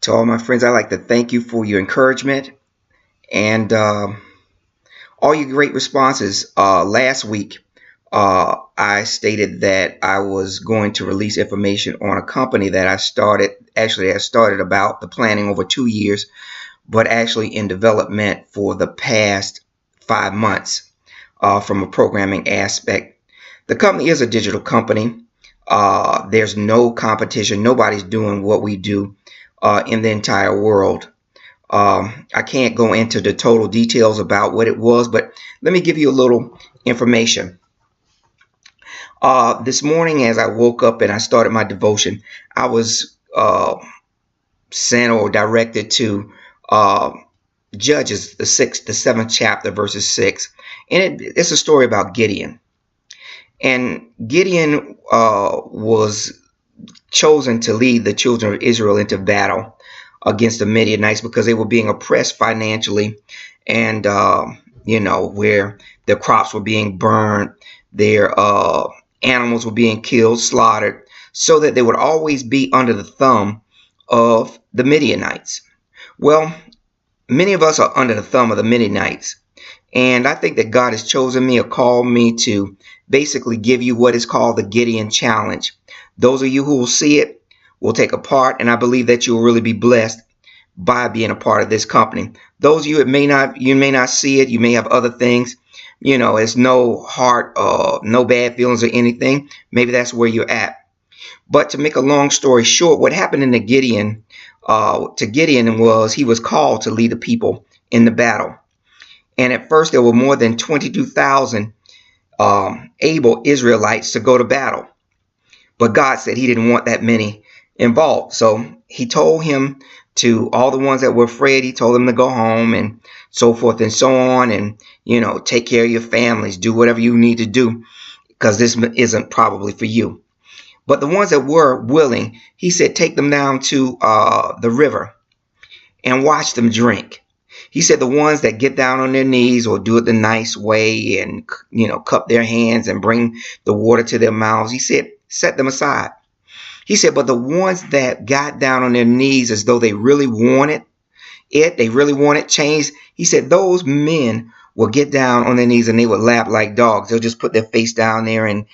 To all my friends, I'd like to thank you for your encouragement and all your great responses. Last week, I stated that I was going to release information on a company that I started. Actually, I started about the planning over 2 years, but actually in development for the past 5 months from a programming aspect. The company is a digital company. There's no competition. Nobody's doing what we do in the entire world. I can't go into the total details about what it was, but let me give you a little information. This morning, as I woke up and I started my devotion, I was sent or directed to Judges, the 7th chapter, verses 6. And it's a story about Gideon. And Gideon was chosen to lead the children of Israel into battle against the Midianites because they were being oppressed financially, and where their crops were being burned, their animals were being killed, slaughtered, so that they would always be under the thumb of the Midianites. Well, many of us are under the thumb of the Midianites, and I think that God has chosen me or called me to basically give you what is called the Gideon Challenge. Those of you who will see it will take a part, and I believe that you will really be blessed by being a part of this company. Those of you that may not see it, you may have other things. It's no heart, no bad feelings or anything. Maybe that's where you're at. But to make a long story short, what happened in Gideon was he was called to lead the people in the battle. And at first there were more than 22,000 able Israelites to go to battle. But God said he didn't want that many involved. So he told him to all the ones that were afraid, he told them to go home and so forth and so on. And, take care of your families, do whatever you need to do, because this isn't probably for you. But the ones that were willing, he said, take them down to the river and watch them drink. He said the ones that get down on their knees or do it the nice way and, cup their hands and bring the water to their mouths, he said, set them aside. He said, but the ones that got down on their knees as though they really wanted it, they really wanted change, he said those men will get down on their knees and they would lap like dogs. They'll just put their face down there and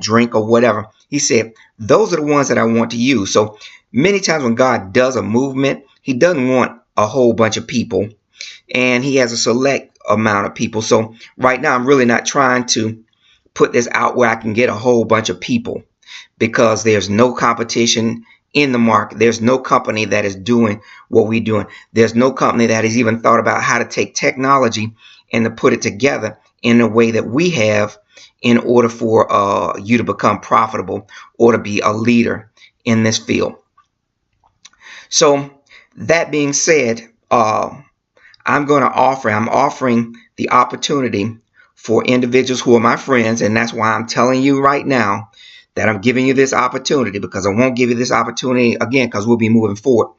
drink or whatever. He said, those are the ones that I want to use. So many times when God does a movement, he doesn't want a whole bunch of people, and he has a select amount of people. So right now, I'm really not trying to put this out where I can get a whole bunch of people, because there's no competition in the market. There's no company that is doing what we're doing. There's no company that has even thought about how to take technology and to put it together in a way that we have in order for you to become profitable or to be a leader in this field. So that being said, I'm offering the opportunity for individuals who are my friends, and that's why I'm telling you right now that I'm giving you this opportunity, because I won't give you this opportunity again because we'll be moving forward,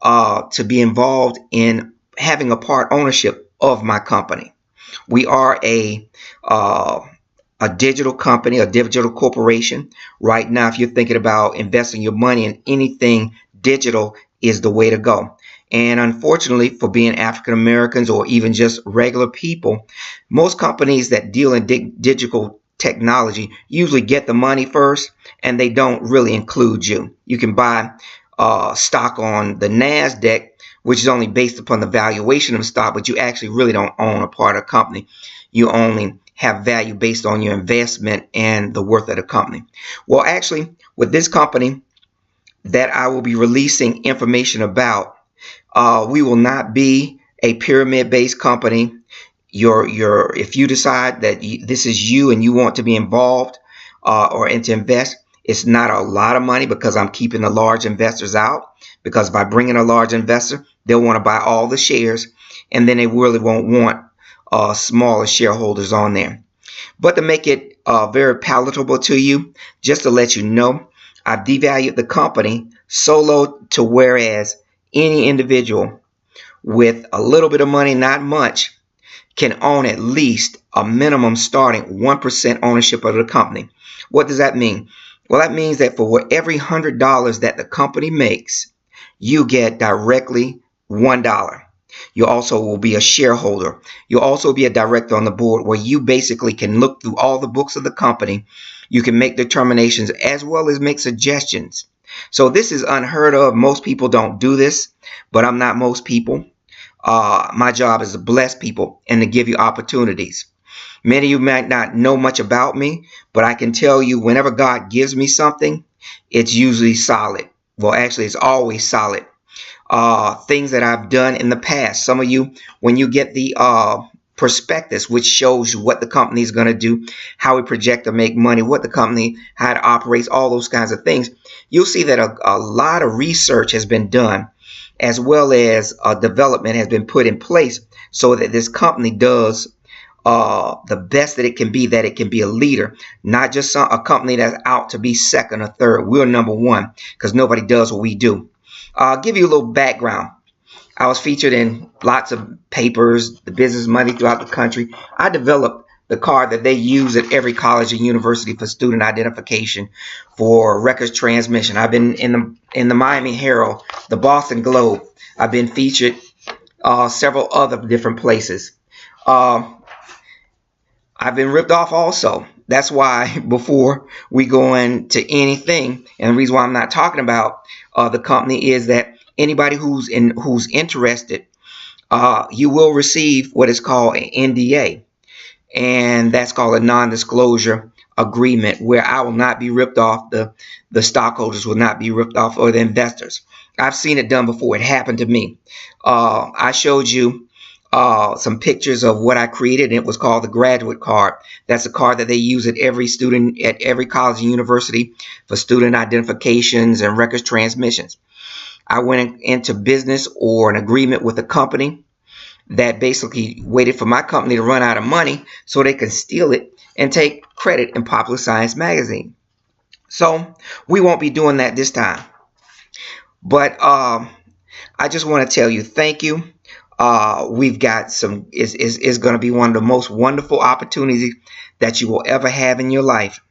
to be involved in having a part ownership of my company. We are a digital company, a digital corporation. Right now, if you're thinking about investing your money in anything digital, is the way to go. And unfortunately, for being African Americans or even just regular people, most companies that deal in digital technology usually get the money first, and they don't really include you. You can buy stock on the NASDAQ, which is only based upon the valuation of the stock, but you actually really don't own a part of the company. You only have value based on your investment and the worth of the company. Well, actually, with this company that I will be releasing information about, we will not be a pyramid-based company. If you decide that this is you and you want to be involved and to invest, it's not a lot of money, because I'm keeping the large investors out. Because if I bring in a large investor, they'll want to buy all the shares, and then they really won't want smaller shareholders on there. But to make it very palatable to you, just to let you know, I've devalued the company so low to whereas any individual with a little bit of money, not much, can own at least a minimum starting 1% ownership of the company. What does that mean? Well, that means that for every $100 that the company makes, you get directly $1. You also will be a shareholder. You'll also be a director on the board, where you basically can look through all the books of the company. You can make determinations as well as make suggestions. So this is unheard of. Most people don't do this, but I'm not most people. My job is to bless people and to give you opportunities. Many of you might not know much about me, but I can tell you whenever God gives me something, it's usually solid. Well, actually, it's always solid. Things that I've done in the past. Some of you, when you get the prospectus, which shows you what the company is going to do, how we project to make money, what the company, how it operates, all those kinds of things, you'll see that a lot of research has been done, as well as development has been put in place so that this company does the best that it can be a leader, not just a company that's out to be second or third. We're number one because nobody does what we do. I'll give you a little background. I was featured in lots of papers, the Business Money throughout the country. I developed the card that they use at every college and university for student identification, for records transmission. I've been in the Miami Herald, the Boston Globe. I've been featured several other different places. I've been ripped off also. That's why before we go into anything, and the reason why I'm not talking about the company is that anybody who's interested, you will receive what is called an NDA, and that's called a non-disclosure agreement, where I will not be ripped off, the stockholders will not be ripped off, or the investors. I've seen it done before. It happened to me. I showed you some pictures of what I created, and it was called the graduate card. That's a card that they use at every student, at every college and university, for student identifications and records transmissions. I went into business or an agreement with a company that basically waited for my company to run out of money so they can steal it and take credit in Popular Science magazine. So we won't be doing that this time. But I just want to tell you thank you. We've got some, is going to be one of the most wonderful opportunities that you will ever have in your life.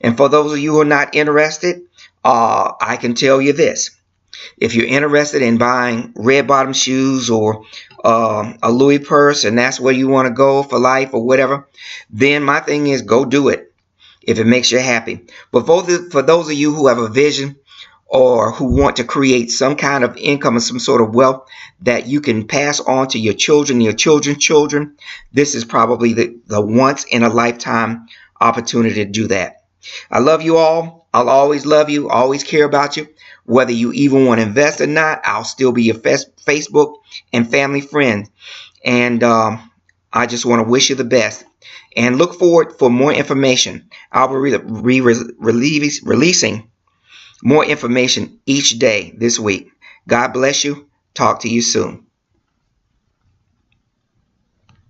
And for those of you who are not interested, I can tell you this. If you're interested in buying red bottom shoes or a Louis purse, and that's where you want to go for life or whatever, then my thing is go do it if it makes you happy. But for those of you who have a vision, or who want to create some kind of income or some sort of wealth that you can pass on to your children, your children's children, this is probably the once in a lifetime opportunity to do that. I love you all. I'll always love you, always care about you. Whether you even want to invest or not, I'll still be your Facebook and family friend. And I just want to wish you the best. And look forward for more information. I'll be releasing more information each day this week. God bless you. Talk to you soon.